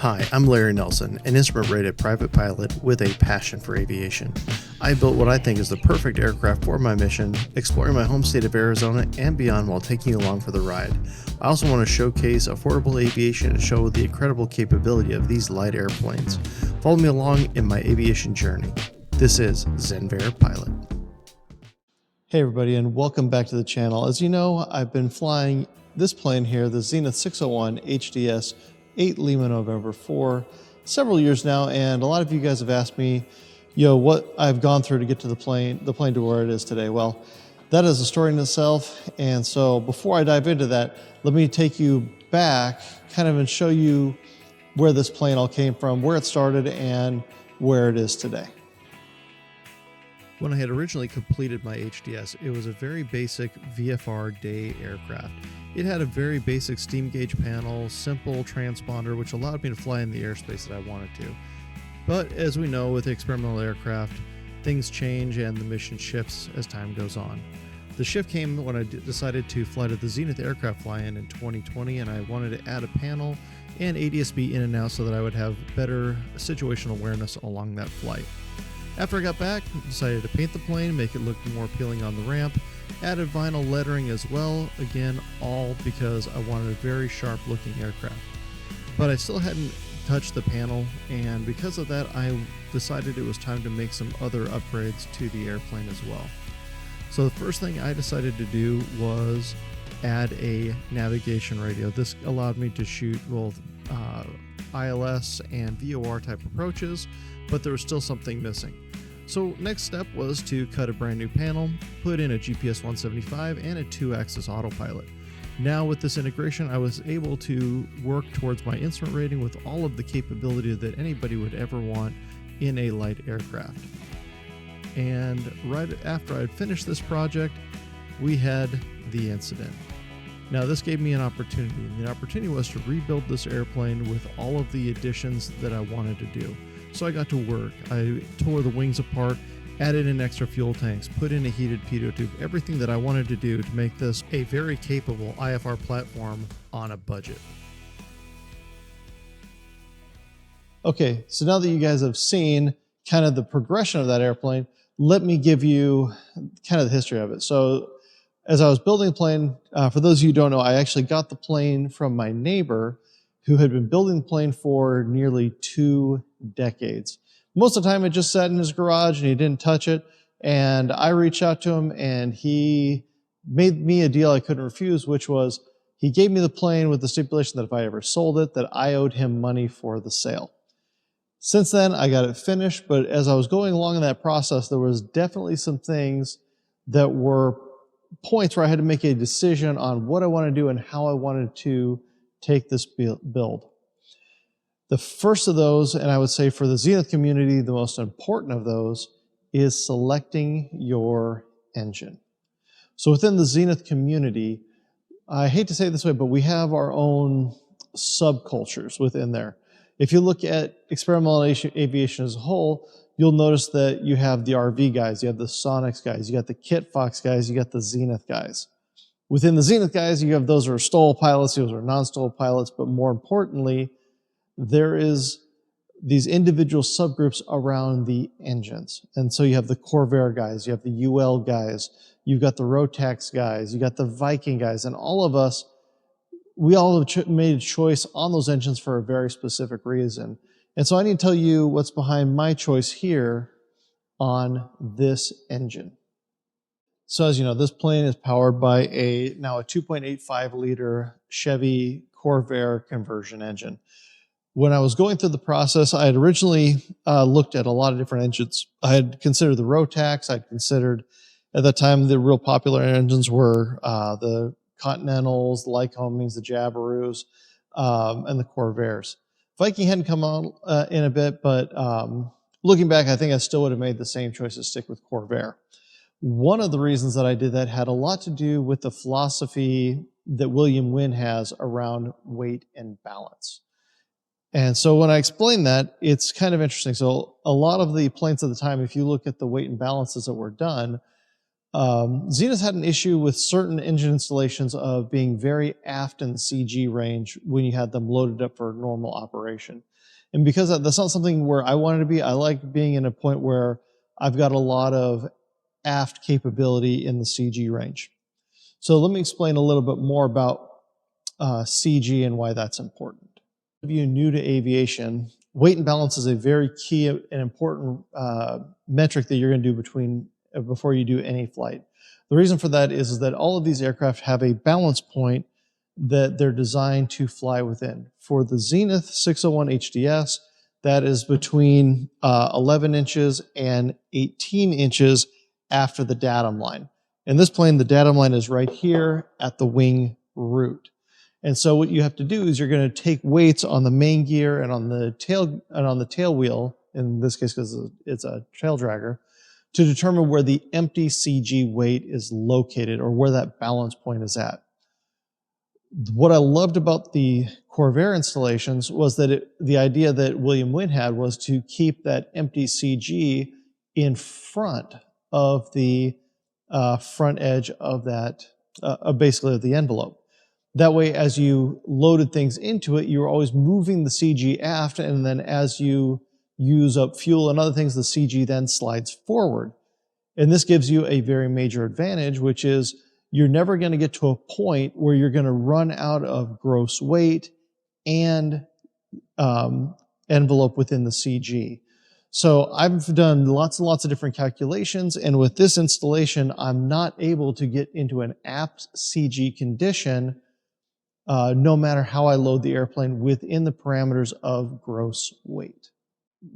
Hi, I'm Larry Nelson, an instrument-rated private pilot with a passion for aviation. I built what I think is the perfect aircraft for my mission, exploring my home state of Arizona and beyond while taking you along for the ride. I also want to showcase affordable aviation and show the incredible capability of these light airplanes. Follow me along in my aviation journey. This is Zenvair Pilot. Hey everybody, and welcome back to the channel. As you know, I've been flying this plane here, the Zenith 601 HDS 8 Lima November 4, several years now, and a lot of you guys have asked me, what I've gone through to get to the plane to where it is today. Well, that is a story in itself, and so before I dive into that, let me take you back and show you where this plane all came from, where it started, and where it is today. When I had originally completed my HDS, it was a very basic VFR day aircraft. It had a very basic steam gauge panel, simple transponder, which allowed me to fly in the airspace that I wanted to. But as we know, with experimental aircraft, things change and the mission shifts as time goes on. The shift came when I decided to fly to the Zenith aircraft fly-in 2020, and I wanted to add a panel and ADS-B in and out so that I would have better situational awareness along that flight. After I got back, I decided to paint the plane, make it look more appealing on the ramp, added vinyl lettering as well, again, all because I wanted a very sharp looking aircraft. But I still hadn't touched the panel, and because of that, I decided it was time to make some other upgrades to the airplane as well. So the first thing I decided to do was add a navigation radio. This allowed me to shoot both ILS and VOR type approaches, but there was still something missing. So next step was to cut a brand new panel, put in a GPS 175 and a 2-axis autopilot. Now with this integration, I was able to work towards my instrument rating with all of the capability that anybody would ever want in a light aircraft. And right after I had finished this project, we had the incident. Now this gave me an opportunity, and the opportunity was to rebuild this airplane with all of the additions that I wanted to do. So I got to work. I tore the wings apart, added in extra fuel tanks, put in a heated pitot tube, everything that I wanted to do to make this a very capable IFR platform on a budget. Okay, so now that you guys have seen the progression of that airplane, let me give you the history of it. So as I was building the plane, for those of you who don't know, I actually got the plane from my neighbor who had been building the plane for nearly 2 decades. Most of the time it just sat in his garage and he didn't touch it. And I reached out to him and he made me a deal I couldn't refuse, which was he gave me the plane with the stipulation that if I ever sold it, that I owed him money for the sale. Since then, I got it finished, but as I was going along in that process, there was definitely some things that were points where I had to make a decision on what I wanted to do and how I wanted to take this build. The first of those, and I would say for the Zenith community, the most important of those, is selecting your engine. So within the Zenith community, I hate to say it this way, but we have our own subcultures within there. If you look at experimental aviation as a whole, you'll notice that you have the RV guys, you have the Sonics guys, you got the Kit Fox guys, you got the Zenith guys. Within the Zenith guys, you have those who are STOL pilots, those who are non-STOL pilots, but more importantly, there is these individual subgroups around the engines. And so you have the Corvair guys, you have the UL guys, you've got the Rotax guys, you got the Viking guys, and all of us, we all have made a choice on those engines for a very specific reason. And so I need to tell you what's behind my choice here on this engine. So as you know, this plane is powered by now a 2.85 liter Chevy Corvair conversion engine. When I was going through the process, I had originally looked at a lot of different engines. I had considered the Rotax. I'd considered, at that time, the real popular engines were the Continentals, the Lycomings, the Jabiroos, and the Corvairs. Viking hadn't come on in a bit, but looking back, I think I still would have made the same choice to stick with Corvair. One of the reasons that I did that had a lot to do with the philosophy that William Wynn has around weight and balance. And so when I explain that, it's kind of interesting. So a lot of the planes at the time, if you look at the weight and balances that were done, Zenith had an issue with certain engine installations of being very aft in the CG range when you had them loaded up for normal operation. And because that's not something where I wanted to be, I like being in a point where I've got a lot of aft capability in the CG range. So let me explain a little bit more about CG and why that's important. If you're new to aviation, weight and balance is a very key and important metric that you're going to do before you do any flight. The reason for that is that all of these aircraft have a balance point that they're designed to fly within. For the Zenith 601 HDS, that is between 11 inches and 18 inches after the datum line. In this plane, the datum line is right here at the wing root. And so what you have to do is you're going to take weights on the main gear and on the tail wheel, in this case because it's a tail dragger, to determine where the empty CG weight is located or where that balance point is at. What I loved about the Corvair installations was that the idea that William Wynn had was to keep that empty CG in front of the front edge of that, basically of the envelope. That way, as you loaded things into it, you were always moving the CG aft, and then as you use up fuel and other things, the CG then slides forward. And this gives you a very major advantage, which is you're never going to get to a point where you're going to run out of gross weight and envelope within the CG. So I've done lots and lots of different calculations, and with this installation, I'm not able to get into an apt CG condition no matter how I load the airplane within the parameters of gross weight.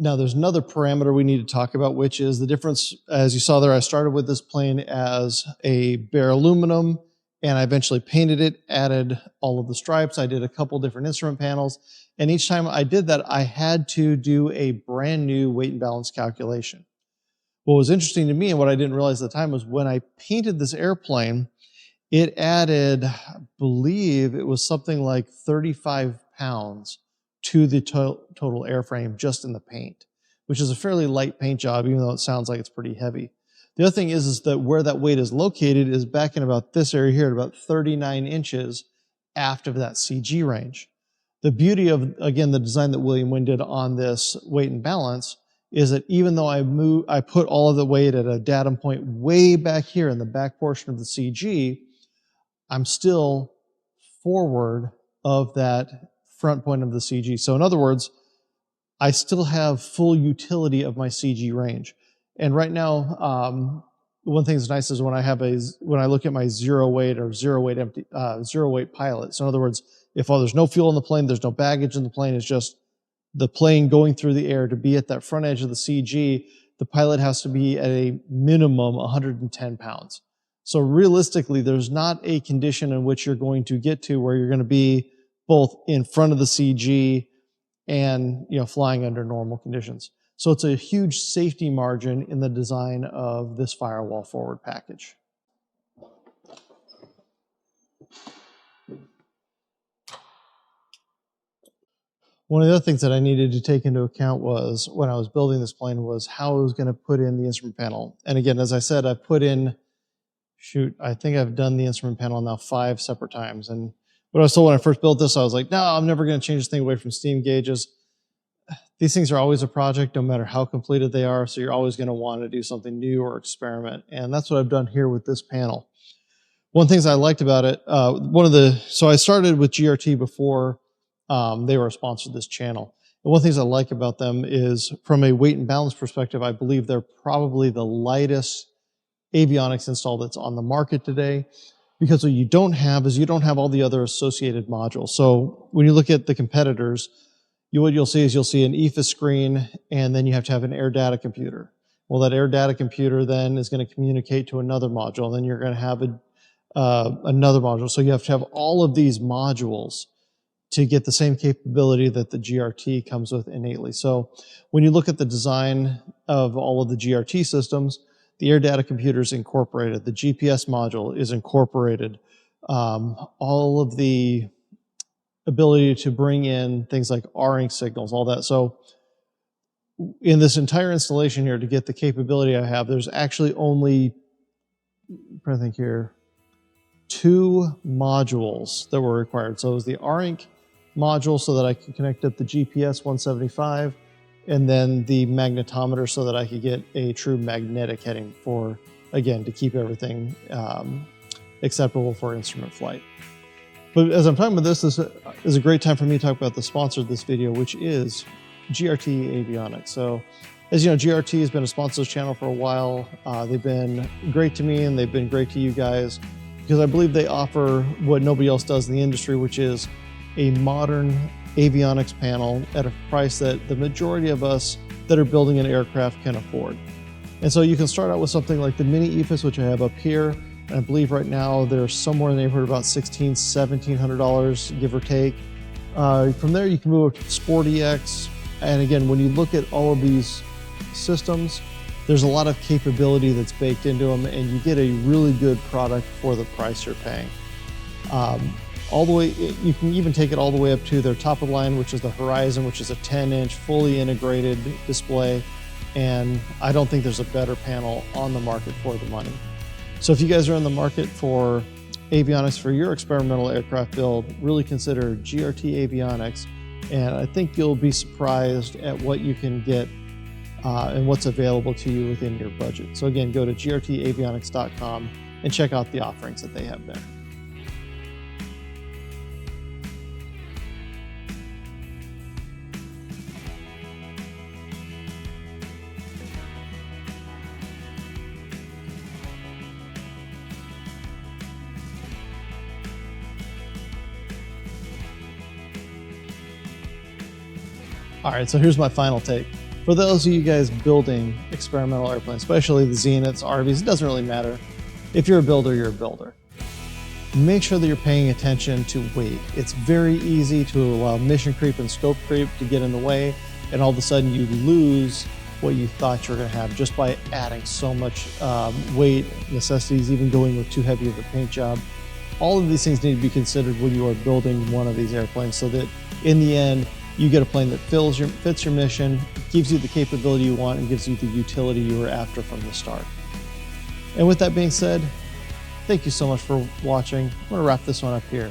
Now there's another parameter we need to talk about, which is the difference. As you saw there, I started with this plane as a bare aluminum, and I eventually painted it, added all of the stripes. I did a couple different instrument panels, and each time I did that, I had to do a brand new weight and balance calculation. What was interesting to me and what I didn't realize at the time was when I painted this airplane, it added, I believe it was something like 35 pounds to the total airframe just in the paint, which is a fairly light paint job, even though it sounds like it's pretty heavy. The other thing is that where that weight is located is back in about this area here, at about 39 inches aft of that CG range. The beauty of, again, the design that William Wynn did on this weight and balance is that even though I put all of the weight at a datum point way back here in the back portion of the CG, I'm still forward of that front point of the CG. So in other words, I still have full utility of my CG range. And right now, one thing that's nice is when I look at my zero weight pilot. So in other words, if there's no fuel in the plane, there's no baggage in the plane, it's just the plane going through the air. To be at that front edge of the CG, the pilot has to be at a minimum 110 pounds. So realistically, there's not a condition in which you're going to get to where you're going to be both in front of the CG and flying under normal conditions. So it's a huge safety margin in the design of this firewall forward package. One of the other things that I needed to take into account was when I was building this plane was how I was going to put in the instrument panel. And again, as I said, I put in, I think I've done the instrument panel now 5 separate times. And what I was told when I first built this, I was like, no, I'm never going to change this thing away from steam gauges. These things are always a project, no matter how completed they are. So you're always going to want to do something new or experiment. And that's what I've done here with this panel. One of the things I liked about it, so I started with GRT before they were a sponsor of this channel. And one of the things I like about them is from a weight and balance perspective, I believe they're probably the lightest avionics install that's on the market today. Because what you don't have is you don't have all the other associated modules. So when you look at the competitors, what you'll see an EFA screen, and then you have to have an air data computer. Well, that air data computer then is going to communicate to another module, and then you're going to have another module. So you have to have all of these modules to get the same capability that the GRT comes with innately. So when you look at the design of all of the GRT systems, the air data computer is incorporated. The GPS module is incorporated. All of the ability to bring in things like R-ing signals, all that. So in this entire installation here, to get the capability I have, there's actually only I'm trying to think here, 2 modules that were required. So it was the R-Ink module so that I could connect up the GPS 175, and then the magnetometer so that I could get a true magnetic heading for, again, to keep everything acceptable for instrument flight. But as I'm talking about this is a great time for me to talk about the sponsor of this video, which is GRT Avionics. So as you know, GRT has been a sponsor of this channel for a while. They've been great to me and they've been great to you guys because I believe they offer what nobody else does in the industry, which is a modern avionics panel at a price that the majority of us that are building an aircraft can afford. And so you can start out with something like the Mini EFIS, which I have up here. And I believe right now they're somewhere in the neighborhood of about $1,600, $1,700, give or take. From there, you can move up to the Sport EX. And again, when you look at all of these systems, there's a lot of capability that's baked into them, and you get a really good product for the price you're paying. All the way, you can even take it all the way up to their top of the line, which is the Horizon, which is a 10-inch fully integrated display. And I don't think there's a better panel on the market for the money. So if you guys are in the market for avionics for your experimental aircraft build, really consider GRT Avionics. And I think you'll be surprised at what you can get and what's available to you within your budget. So again, go to grtavionics.com and check out the offerings that they have there. All right, so here's my final take. For those of you guys building experimental airplanes, especially the Zeniths, RVs, it doesn't really matter. If you're a builder, you're a builder. Make sure that you're paying attention to weight. It's very easy to allow mission creep and scope creep to get in the way, and all of a sudden you lose what you thought you were gonna have just by adding so much weight, necessities, even going with too heavy of a paint job. All of these things need to be considered when you are building one of these airplanes so that in the end, you get a plane that fits your mission, gives you the capability you want, and gives you the utility you were after from the start. And with that being said, thank you so much for watching. I'm gonna wrap this one up here.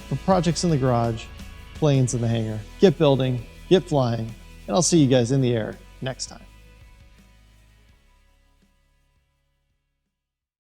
For projects in the garage, planes in the hangar, get building, get flying, and I'll see you guys in the air next time.